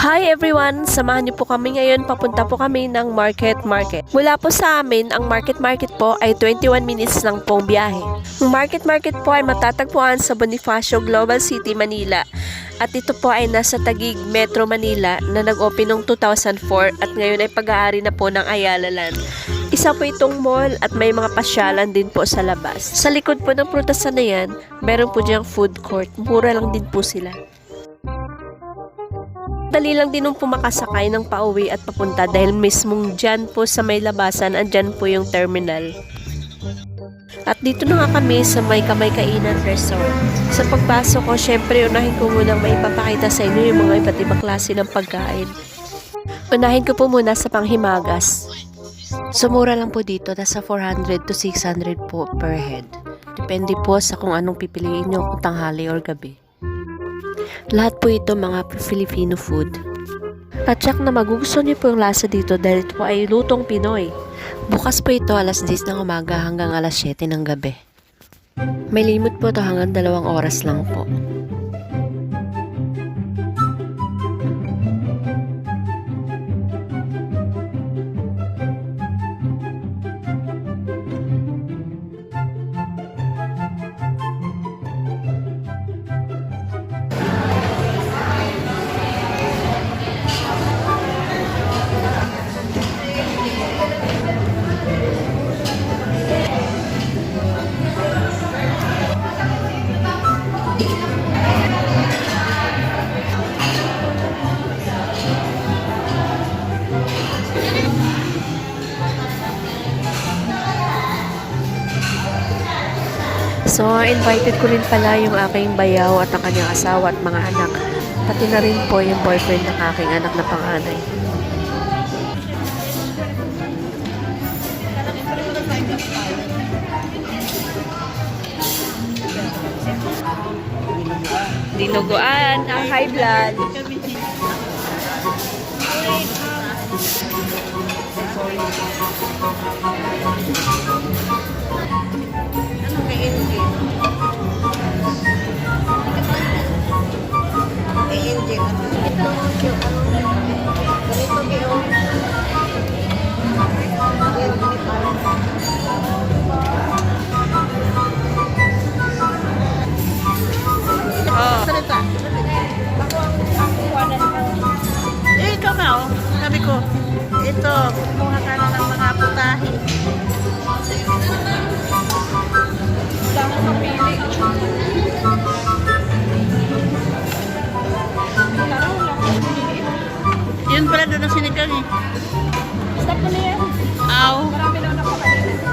Hi everyone! Samahan niyo po kami ngayon. Papunta po kami ng Market. Mula po sa amin, ang Market po ay 21 minutes lang pong biyahe. Ang Market po ay matatagpuan sa Bonifacio Global City, Manila. At ito po ay nasa Taguig, Metro Manila na nag-open noong 2004 at ngayon ay pag-aari na po ng Ayala Land. Isa po itong mall at may mga pasyalan din po sa labas. Sa likod po ng prutasan na yan, meron po diyang food court. Mura lang din po sila. Dali lang din nung pumakasakay ng pauwi at papunta dahil mismong dyan po sa may labasan, andyan po yung terminal. At dito na nga kami sa may Kamay Kainan Resort. Sa pagpasok ko, syempre unahin ko munang maipapakita sa inyo yung mga iba't ibang klase ng pagkain. Unahin ko po muna sa panghimagas. So mura lang po dito, nasa 400 to 600 po per head. Depende po sa kung anong pipiliin nyo kung tanghali or gabi. Lahat po ito mga Filipino food. At tsak na magugustuhan niyo po yung lasa dito dahil ito po ay lutong Pinoy. Bukas po ito alas 10 ng umaga hanggang alas 7 ng gabi. May limit po ito hanggang 2 oras lang po. So, invited ko rin pala yung aking bayaw at ang kanyang asawa at mga anak. Pati na rin po yung boyfriend ng aking anak na panganay. Dinuguan, ang high blood. Ikaw nga, oh. Sabi ko, ito, kumuha ka na ng mga putahe. Dami sa pili. Yun pala doon ang sinigang eh. Stop mo na yan. Aw. Marami na ako kanina.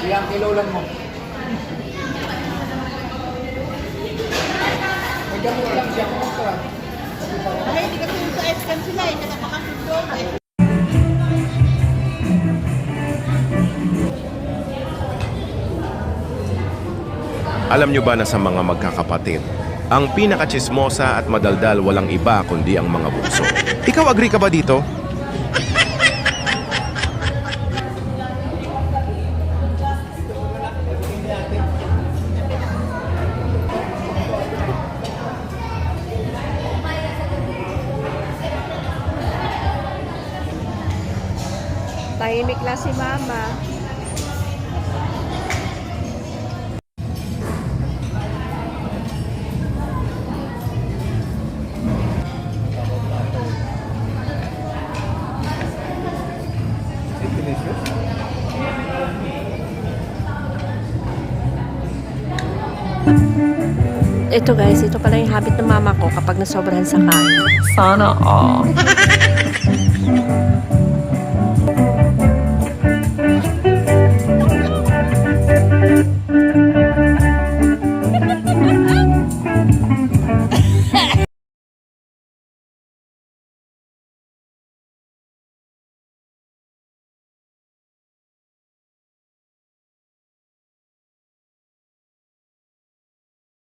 Ilang kilo lang mo. May gamot lang siya. Ay, hindi kasi sa S-Can sila eh. Nakapakasundo eh. Alam nyo ba na sa mga magkakapatid, ang pinakachismosa at madaldal walang iba kundi ang mga bunso? Ikaw agree ka ba dito? Tahimik lang si mama. Ito guys, ito pala yung habit ng mama ko kapag nasobrahan sa kain. Sana all.